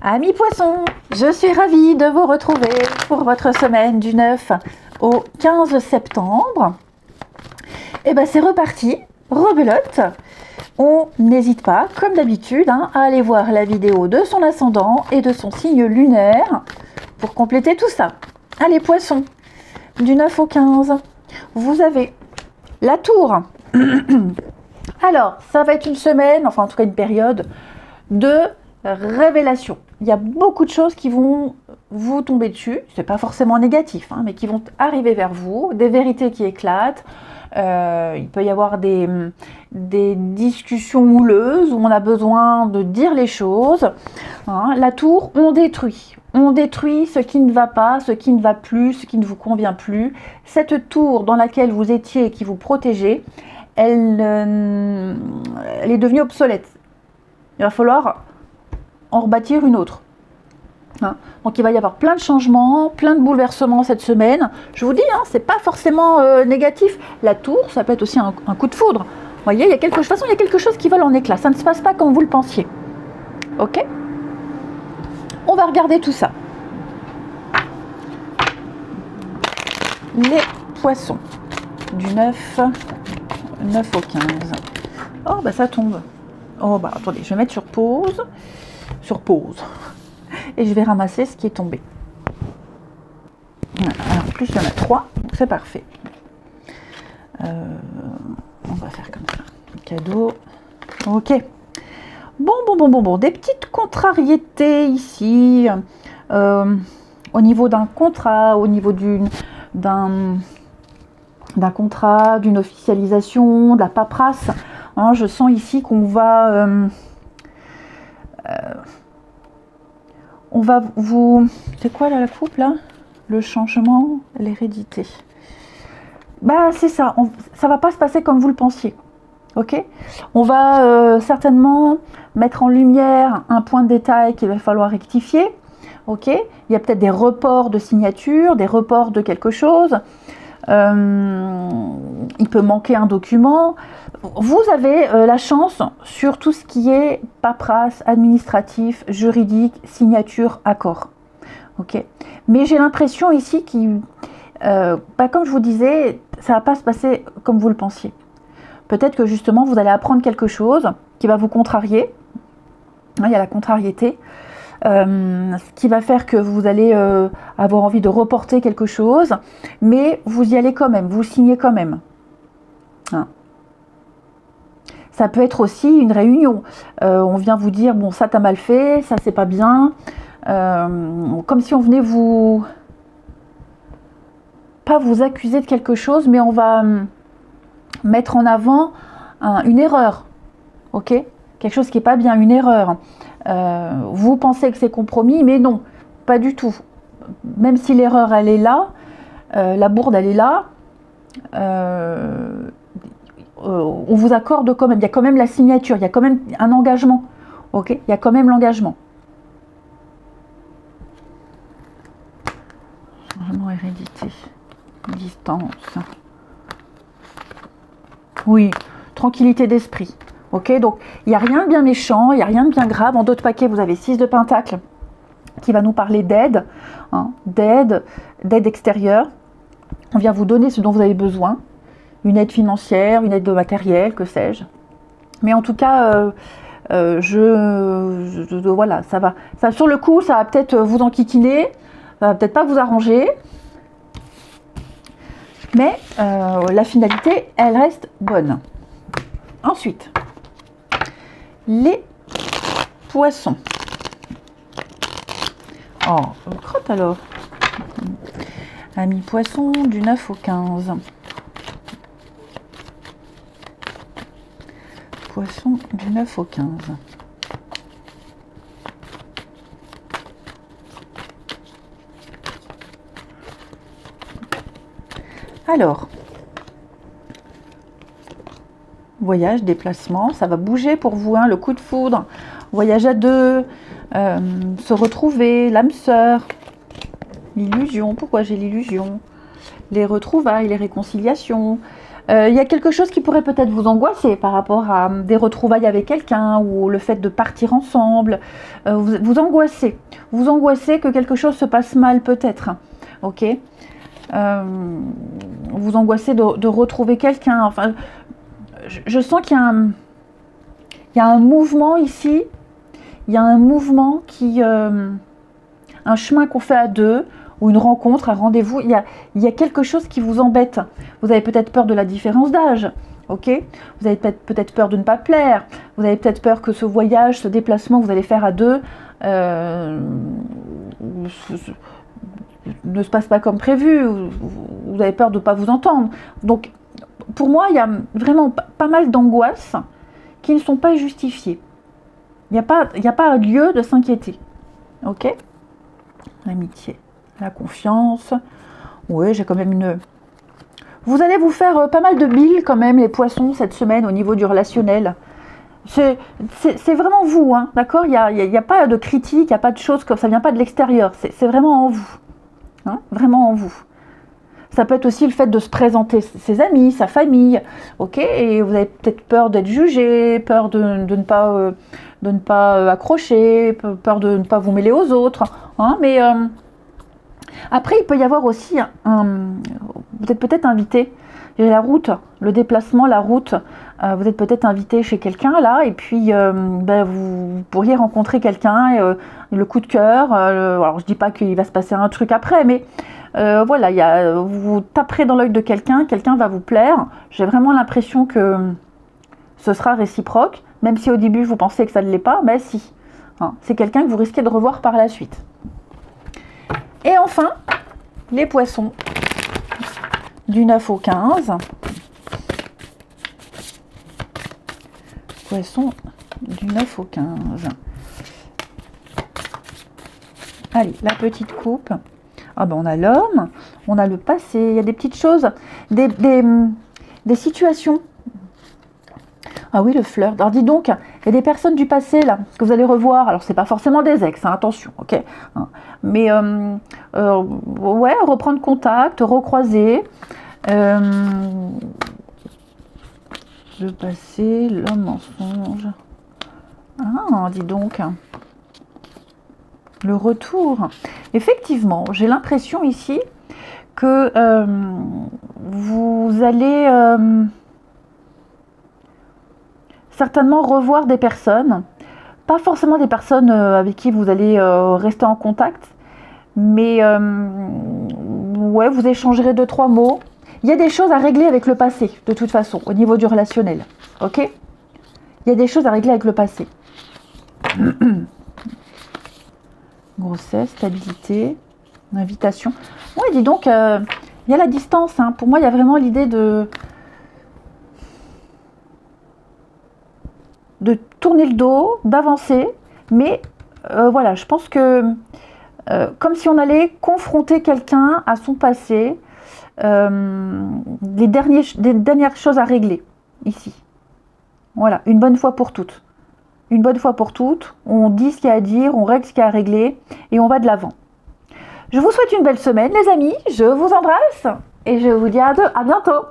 Amis poissons, je suis ravie de vous retrouver pour votre semaine du 9 au 15 septembre. Et bien c'est reparti, rebelote. On n'hésite pas, comme d'habitude, à aller voir la vidéo de son ascendant et de son signe lunaire pour compléter tout ça. Allez poissons, du 9 au 15, vous avez la tour. Alors, ça va être une semaine, enfin en tout cas une période de révélation. Il y a beaucoup de choses qui vont vous tomber dessus, c'est pas forcément négatif, mais qui vont arriver vers vous, des vérités qui éclatent. Il peut y avoir des discussions houleuses où on a besoin de dire les choses. La tour, on détruit ce qui ne va pas, ce qui ne va plus, ce qui ne vous convient plus. Cette tour dans laquelle vous étiez et qui vous protégeait, elle est devenue obsolète. Il va falloir en rebâtir une autre. Donc il va y avoir plein de changements, plein de bouleversements cette semaine. Je vous dis, c'est pas forcément négatif. La tour, ça peut être aussi un coup de foudre. Vous voyez, il y a quelque chose qui vole en éclat. Ça ne se passe pas comme vous le pensiez. Ok ? On va regarder tout ça. Les poissons, du 9 au 15. Oh, bah ça tombe. Oh, bah attendez, je vais mettre sur pause. Et je vais ramasser ce qui est tombé. Voilà. Alors, en plus, il y en a 3, donc c'est parfait. On va faire comme ça. Cadeau. Ok. Bon. Des petites contrariétés ici. Au niveau d'un contrat, au niveau d'un contrat, d'une officialisation, de la paperasse. Je sens ici qu'on va... on va vous... C'est quoi là la coupe là ? Le changement, l'hérédité. Bah c'est ça, ça va pas se passer comme vous le pensiez. Ok ? On va certainement mettre en lumière un point de détail qu'il va falloir rectifier. Ok ? Il y a peut-être des reports de signature, des reports de quelque chose. Il peut manquer un document. Vous avez la chance sur tout ce qui est paperasse, administratif, juridique, signature, accord. Ok. Mais j'ai l'impression ici comme je vous disais, ça va pas se passer comme vous le pensiez. Peut-être que justement vous allez apprendre quelque chose qui va vous contrarier. Il y a la contrariété. Ce qui va faire que vous allez avoir envie de reporter quelque chose, mais vous y allez quand même, vous signez quand même. Ça peut être aussi une réunion. On vient vous dire, bon ça t'as mal fait, ça c'est pas bien. Comme si on venait pas vous accuser de quelque chose, mais on va mettre en avant une erreur. Ok ? Quelque chose qui n'est pas bien, une erreur. Vous pensez que c'est compromis, mais non, pas du tout. Même si l'erreur, elle est là, la bourde, elle est là, on vous accorde quand même, il y a quand même la signature, il y a quand même un engagement. Ok ? Il y a quand même l'engagement. Changement, hérédité, distance. Oui, tranquillité d'esprit. Ok, donc il n'y a rien de bien méchant, il n'y a rien de bien grave. En d'autres paquets, vous avez 6 de Pentacle qui va nous parler d'aide, d'aide extérieure. On vient vous donner ce dont vous avez besoin, une aide financière, une aide de matériel, que sais-je. Mais en tout cas, voilà, ça va. Ça, sur le coup, ça va peut-être vous enquiquiner, ça va peut-être pas vous arranger. Mais la finalité, elle reste bonne. Ensuite, les poissons. Oh, crotte alors. Amis poissons, du 9 au 15. Poissons, du 9 au 15. Alors, voyage, déplacement, ça va bouger pour vous, le coup de foudre, voyage à deux, se retrouver, l'âme sœur, l'illusion, pourquoi j'ai l'illusion, les retrouvailles, les réconciliations, Il y a quelque chose qui pourrait peut-être vous angoisser par rapport à des retrouvailles avec quelqu'un ou le fait de partir ensemble. Vous angoissez. Vous angoissez que quelque chose se passe mal peut-être. Ok. Vous angoissez de retrouver quelqu'un. Enfin, je sens qu'il y a un mouvement ici. Il y a un mouvement qui... un chemin qu'on fait à deux, ou une rencontre, un rendez-vous, il y a quelque chose qui vous embête. Vous avez peut-être peur de la différence d'âge, ok? Vous avez peut-être peur de ne pas plaire, vous avez peut-être peur que ce voyage, ce déplacement que vous allez faire à deux ne se passe pas comme prévu, vous avez peur de ne pas vous entendre. Donc, pour moi, il y a vraiment pas mal d'angoisses qui ne sont pas justifiées. Il n'y a pas lieu de s'inquiéter, ok? L'amitié, la confiance. Oui, j'ai quand même une... Vous allez vous faire pas mal de billes quand même, les poissons, cette semaine, au niveau du relationnel. C'est vraiment vous, hein, d'accord? Il y a pas de critique, il n'y a pas de choses comme ça, ne vient pas de l'extérieur. C'est vraiment en vous. Hein, vraiment en vous. Ça peut être aussi le fait de se présenter ses amis, sa famille, ok? Et vous avez peut-être peur d'être jugé, peur de ne pas accrocher, peur de ne pas vous mêler aux autres. Hein, mais après, il peut y avoir aussi vous êtes peut-être invité. La route, le déplacement, la route, vous êtes peut-être invité chez quelqu'un là, et puis vous pourriez rencontrer quelqu'un, le coup de cœur. Alors je dis pas qu'il va se passer un truc après, mais voilà, vous taperez dans l'œil de quelqu'un, quelqu'un va vous plaire. J'ai vraiment l'impression que ce sera réciproque, même si au début vous pensez que ça ne l'est pas, mais si. Hein, c'est quelqu'un que vous risquez de revoir par la suite. Et enfin, les poissons, du 9 au 15. Poissons du 9 au 15. Allez, la petite coupe. Ah ben on a l'homme, on a le passé, il y a des petites choses, des situations. Ah oui, le flirt. Alors dis donc, il y a des personnes du passé là que vous allez revoir. Alors c'est pas forcément des ex, hein, attention, ok. Mais ouais, reprendre contact, recroiser. Le passé, l'homme mensonge. Ah, dis donc. Le retour. Effectivement, j'ai l'impression ici que vous allez certainement revoir des personnes, pas forcément des personnes avec qui vous allez rester en contact, mais ouais, vous échangerez 2-3 mots. Il y a des choses à régler avec le passé, de toute façon, au niveau du relationnel, ok? Il y a des choses à régler avec le passé. Grossesse, stabilité, invitation. Ouais, dis donc, il y a la distance. Hein. Pour moi, il y a vraiment l'idée de tourner le dos, d'avancer. Mais voilà, je pense que comme si on allait confronter quelqu'un à son passé, les dernières choses à régler ici. Voilà, une bonne fois pour toutes. Une bonne fois pour toutes, on dit ce qu'il y a à dire, on règle ce qu'il y a à régler et on va de l'avant. Je vous souhaite une belle semaine les amis, je vous embrasse et je vous dis à bientôt.